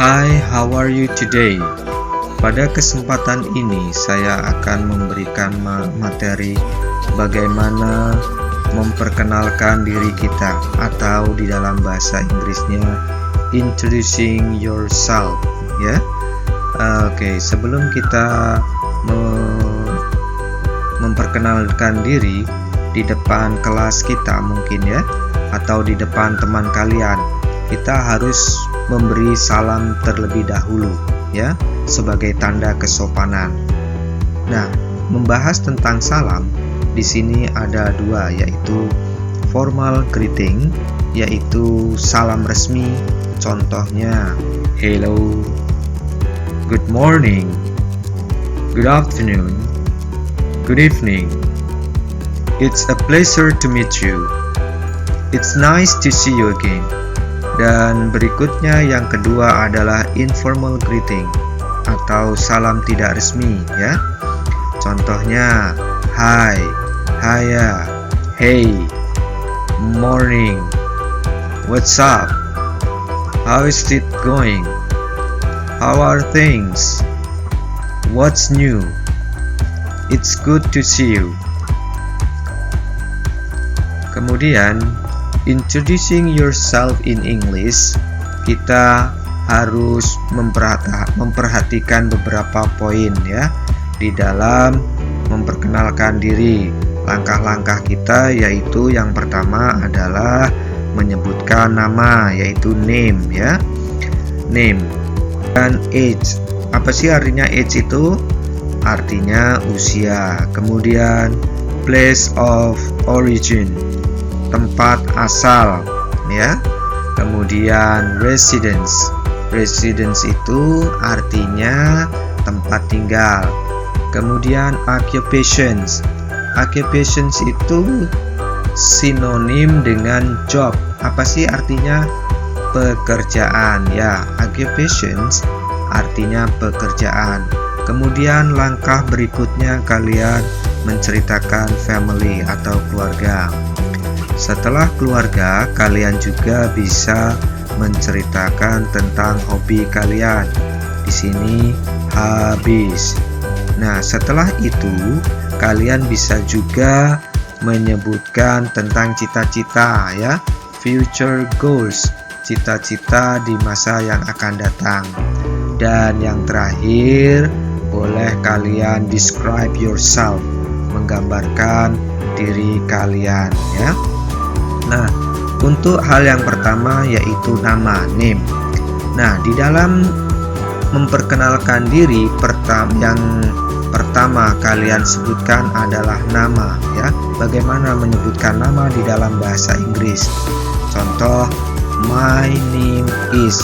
Hi, how are you today? Pada kesempatan ini saya akan memberikan materi bagaimana memperkenalkan diri kita, atau di dalam bahasa Inggrisnya introducing yourself, ya. Oke, sebelum kita memperkenalkan diri di depan kelas kita mungkin ya, atau di depan teman kalian, kita harus memberi salam terlebih dahulu ya, sebagai tanda kesopanan. Nah, membahas tentang salam di sini ada dua, yaitu formal greeting, yaitu salam resmi. Contohnya hello, good morning, good afternoon, good evening, it's a pleasure to meet you, it's nice to see you again. Dan berikutnya yang kedua adalah informal greeting atau salam tidak resmi ya. Contohnya hi, hiya, hey, morning, what's up, how is it going, how are things, what's new, it's good to see you. Kemudian introducing yourself in English, kita harus memperhatikan beberapa poin ya di dalam memperkenalkan diri. Langkah-langkah kita yaitu yang pertama adalah menyebutkan nama, yaitu name ya. Name dan age. Apa sih artinya age itu? Artinya usia. Kemudian place of origin, tempat asal ya. Kemudian residence itu artinya tempat tinggal. Kemudian occupations itu sinonim dengan job. Apa sih artinya? Pekerjaan ya. Occupations artinya pekerjaan. Kemudian langkah berikutnya kalian menceritakan family atau keluarga. Setelah keluarga, kalian juga bisa menceritakan tentang hobi kalian. Di sini habis. Nah, setelah itu kalian bisa juga menyebutkan tentang cita-cita ya, future goals, cita-cita di masa yang akan datang. Dan yang terakhir, boleh kalian describe yourself, menggambarkan diri kalian ya. Nah, untuk hal yang pertama yaitu nama, name. Nah, di dalam memperkenalkan diri, yang pertama kalian sebutkan adalah nama ya. Bagaimana menyebutkan nama di dalam bahasa Inggris? Contoh, my name is,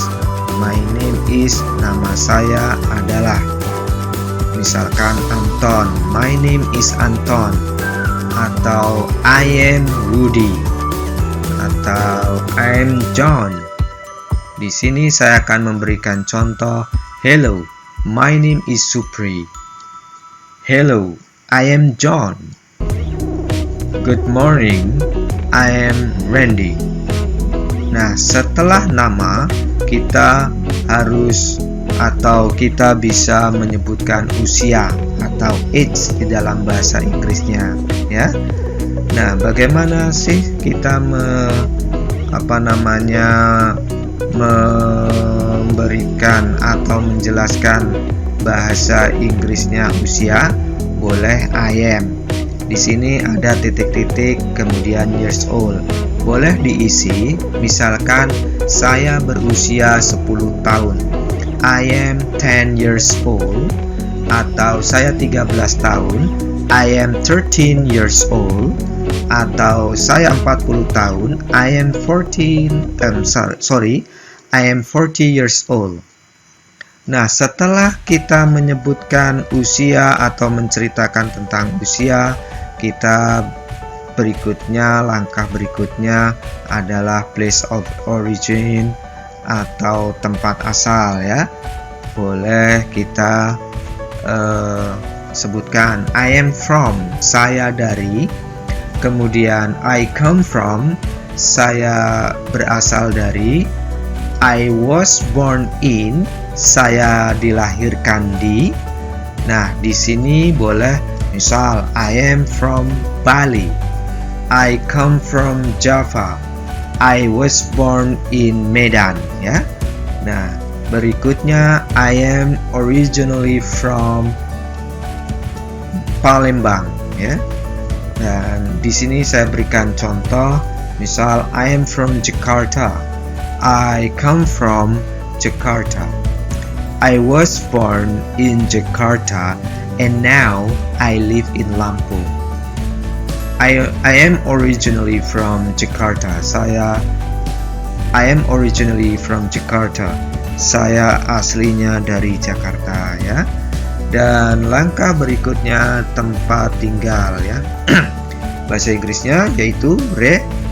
nama saya adalah. Misalkan Anton, my name is Anton. Atau I am Woody, atau I'm John. Di sini saya akan memberikan contoh. Hello, my name is Supri. Hello, I am John. Good morning, I am Randy. Nah, setelah nama kita harus atau kita bisa menyebutkan usia atau age di dalam bahasa Inggrisnya ya. Nah, bagaimana sih kita memberikan atau menjelaskan bahasa Inggrisnya usia? Boleh I am. Di sini ada titik-titik, kemudian years old. Boleh diisi, misalkan saya berusia 10 tahun. I am 10 years old. Atau saya 13 tahun. I am 13 years old. Atau saya 40 tahun. I am 40 years old. Nah, setelah kita menyebutkan usia atau menceritakan tentang usia, kita langkah berikutnya adalah place of origin atau tempat asal ya. Boleh kita sebutkan I am from, saya dari. Kemudian I come from, saya berasal dari. I was born in, saya dilahirkan di. Nah, di sini boleh misal I am from Bali, I come from Java, I was born in Medan, ya. Nah, berikutnya I am originally from Palembang, ya. Dan di sini saya berikan contoh, misal I am from Jakarta, I come from Jakarta, I was born in Jakarta and now I live in Lampung. I am originally from Jakarta. I am originally from Jakarta. Saya aslinya dari Jakarta, ya. Dan langkah berikutnya tempat tinggal, ya. Bahasa Inggrisnya yaitu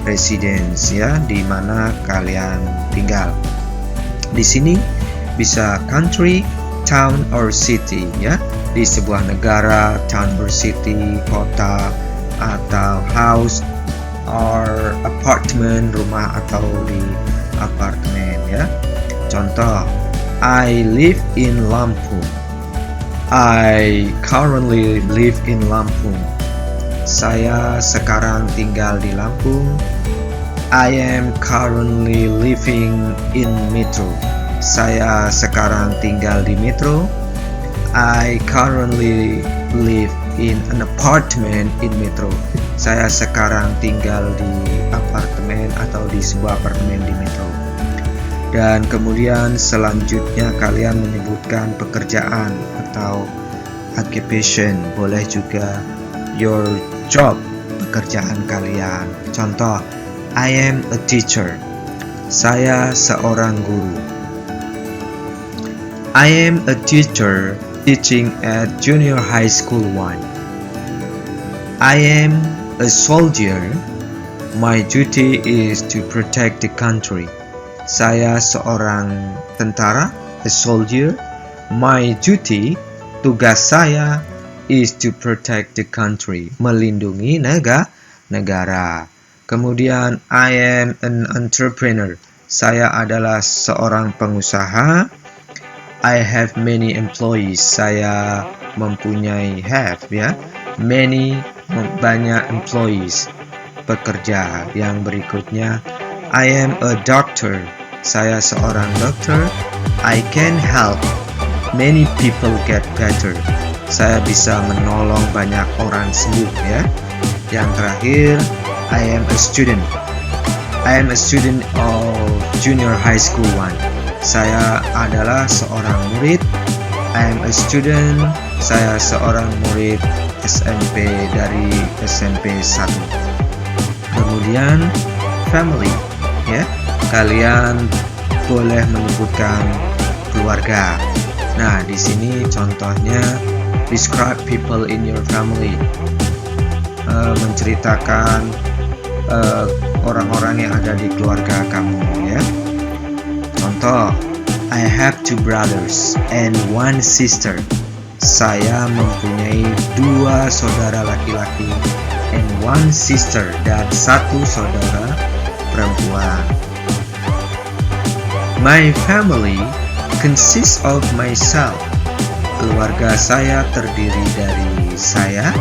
residence, ya, di mana kalian tinggal. Di sini bisa country, town or city, ya. Di sebuah negara, town or city, kota atau house or apartment, rumah atau di apartemen, ya. Contoh, I live in Lampung. I currently live in Lampung. Saya sekarang tinggal di Lampung. I am currently living in Metro. Saya sekarang tinggal di Metro. I currently live in an apartment in Metro. Saya sekarang tinggal di apartemen atau di sebuah apartemen di Metro. Dan kemudian selanjutnya kalian menyebutkan pekerjaan atau occupation, boleh juga your job, pekerjaan kalian. Contoh, I am a teacher. Saya seorang guru. I am a teacher teaching at Junior High School 1. I am a soldier. My duty is to protect the country. Saya seorang tentara, a soldier. My duty, tugas saya, is to protect the country, melindungi negara. Kemudian I am an entrepreneur. Saya adalah seorang pengusaha. I have many employees. Saya mempunyai many, banyak employees, pekerja. Yang berikutnya, I am a doctor. Saya seorang dokter. I can help many people get better. Saya bisa menolong banyak orang sembuh, ya. Yang terakhir, I am a student. I am a student of Junior High School 1. Saya adalah seorang murid. I am a student. Saya seorang murid SMP dari SMP 1. Kemudian family, ya. Kalian boleh menyebutkan keluarga. Nah, di sini contohnya describe people in your family. Menceritakan orang-orang yang ada di keluarga kamu, ya. Contoh, I have 2 brothers and 1 sister. Saya mempunyai 2 saudara laki-laki and 1 sister, dan 1 saudara perempuan. My family consists of myself. Keluarga saya terdiri dari saya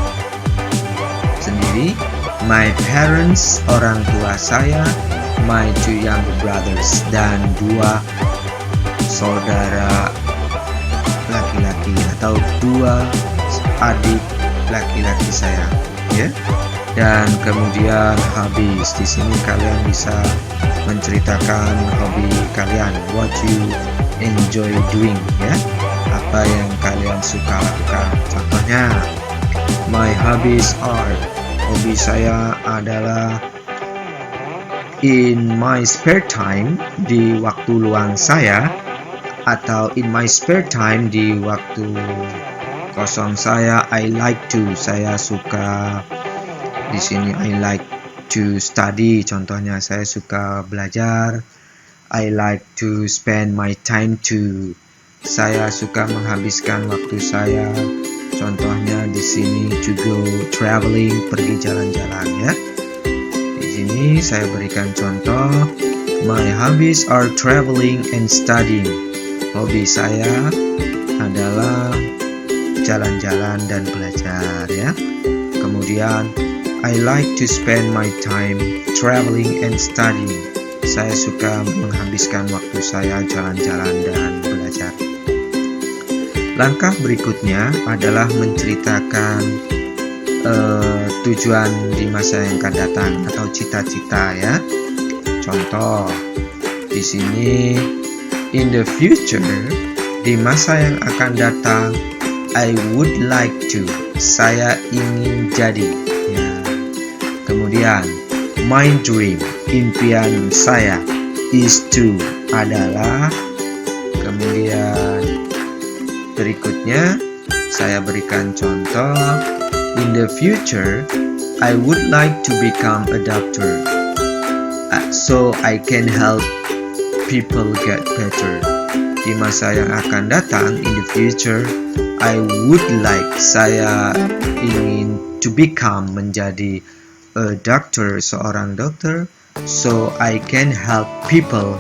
sendiri, my parents, orang tua saya, my 2 younger brothers, dan 2 saudara laki-laki atau 2 adik laki-laki saya, ya. Dan kemudian habis, di sini kalian bisa menceritakan hobi kalian, what you enjoy doing, ya. Apa yang kalian suka lakukan. Contohnya, my hobbies are, hobi saya adalah in my spare time, di waktu luang saya, atau in my spare time, di waktu kosong saya. I like to, saya suka. Di sini I like to study, contohnya saya suka belajar. I like to spend my time to, saya suka menghabiskan waktu saya. Contohnya di sini to go traveling, pergi jalan-jalan, ya. Di sini saya berikan contoh, My hobbies are traveling and studying. Hobi saya adalah jalan-jalan dan belajar ya. Kemudian I like to spend my time traveling and studying. Saya suka menghabiskan waktu saya jalan-jalan dan belajar. Langkah berikutnya adalah menceritakan tujuan di masa yang akan datang atau cita-cita ya. Contoh di sini, in the future, di masa yang akan datang, I would like to, saya ingin jadi ya. Kemudian my dream, impian saya, is to, adalah. Kemudian berikutnya saya berikan contoh, in the future I would like to become a doctor so I can help people get better. Di masa yang akan datang, in the future I would like, saya ingin to become, menjadi a doctor, seorang dokter, so I can help people,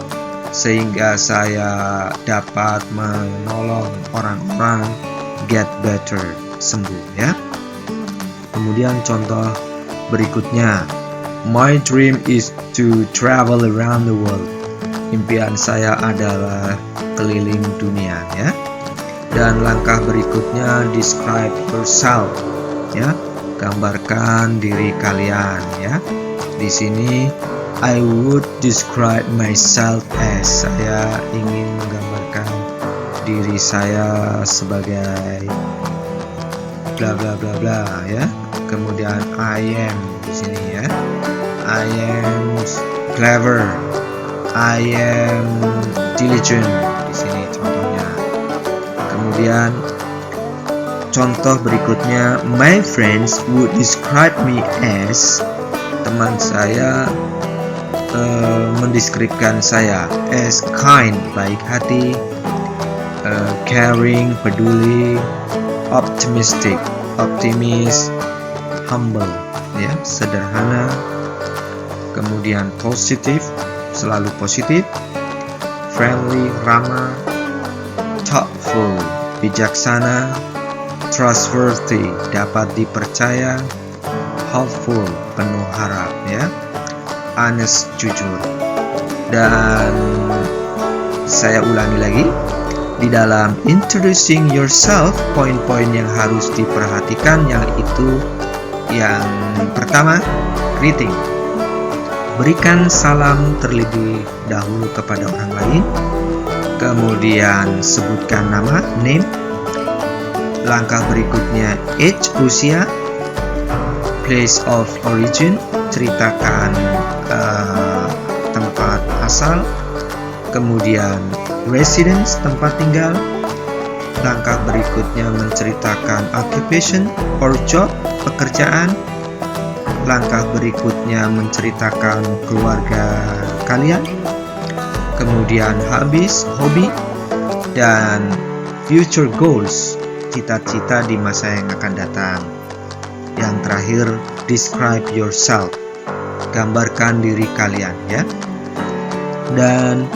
sehingga saya dapat menolong orang-orang get better, sembuh ya. Kemudian contoh berikutnya, my dream is to travel around the world. Impian saya adalah keliling dunia ya. Dan langkah berikutnya, describe yourself ya. Gambarkan diri kalian ya. Di sini I would describe myself as, saya ingin menggambarkan diri saya sebagai bla bla bla bla ya. Kemudian I am di sini ya. I am clever. I am diligent di sini contohnya. Kemudian contoh berikutnya, my friends would describe me as, teman saya mendeskripsikan saya as kind, baik hati, caring, peduli, optimistic, optimis, humble ya, sederhana. Kemudian positive, selalu positif, friendly, ramah, thoughtful, bijaksana, trustworthy, dapat dipercaya, hopeful, penuh harap ya, honest, jujur. Dan saya ulangi lagi, di dalam introducing yourself, poin-poin yang harus diperhatikan yaitu yang pertama, greeting. Berikan salam terlebih dahulu kepada orang lain. Kemudian sebutkan nama, name. Langkah berikutnya, age, usia. Place of origin, ceritakan tempat asal. Kemudian residence, tempat tinggal. Langkah berikutnya menceritakan occupation or job, pekerjaan. Langkah berikutnya menceritakan keluarga kalian. Kemudian habis, hobi. Dan future goals, cita-cita di masa yang akan datang. Yang terakhir, describe yourself, gambarkan diri kalian ya. Dan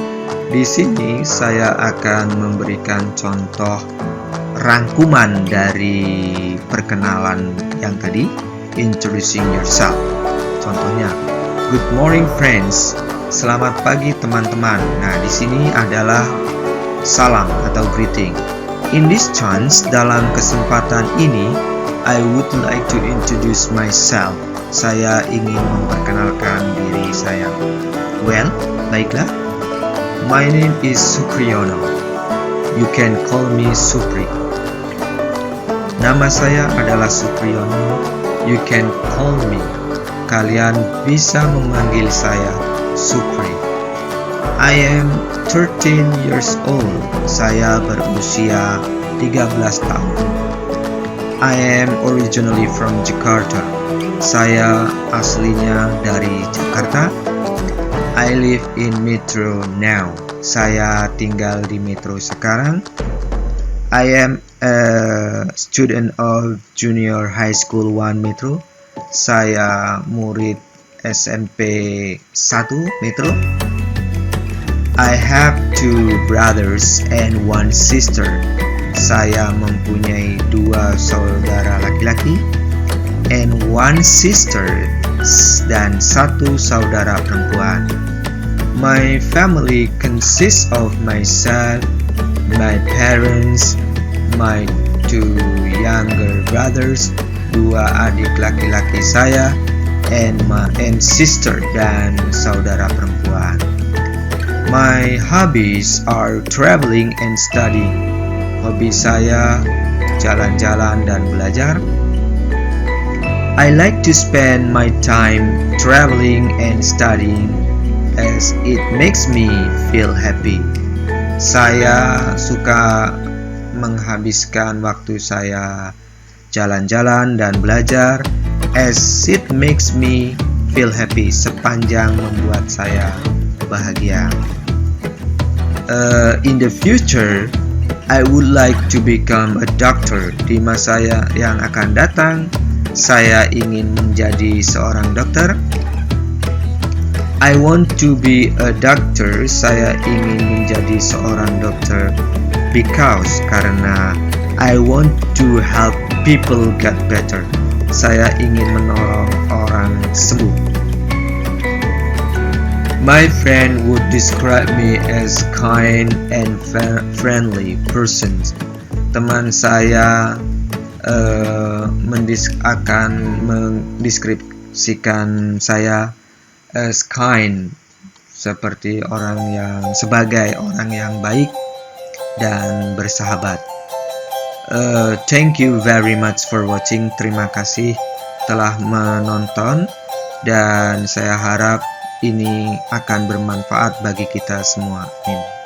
di sini saya akan memberikan contoh rangkuman dari perkenalan yang tadi, introducing yourself. Contohnya, good morning friends, selamat pagi teman-teman. Nah, di sini adalah salam atau greeting. In this chance, dalam kesempatan ini, I would like to introduce myself. Saya ingin memperkenalkan diri saya. Well, baiklah. My name is Supriyono. You can call me Supri. Nama saya adalah Supriyono. You can call me. Kalian bisa memanggil saya Supri. I am 13 years old. Saya berusia 13 tahun. I am originally from Jakarta. Saya aslinya dari Jakarta. I live in Metro now. Saya tinggal di Metro sekarang. I am a student of Junior High School 1 Metro. Saya murid SMP 1 Metro. I have 2 brothers and 1 sister. Saya mempunyai 2 saudara laki-laki and 1 sister dan 1 saudara perempuan. My family consists of myself, my parents, my 2 younger brothers, 2 adik laki-laki saya, and sister dan saudara perempuan. My hobbies are traveling and studying. Hobi saya jalan-jalan dan belajar. I like to spend my time traveling and studying as it makes me feel happy. Saya suka menghabiskan waktu saya jalan-jalan dan belajar as it makes me feel happy, sepanjang membuat saya bahagia. In the future, I would like to become a doctor. Di masa yang akan datang, saya ingin menjadi seorang dokter. I want to be a doctor. Saya ingin menjadi seorang dokter karena I want to help people get better. Saya ingin menolong orang sembuh. My friend would describe me as kind and friendly person. Teman saya akan mendeskripsikan saya as kind, sebagai orang yang baik dan bersahabat. Thank you very much for watching. Terima kasih telah menonton dan saya harap ini akan bermanfaat bagi kita semua. Amin.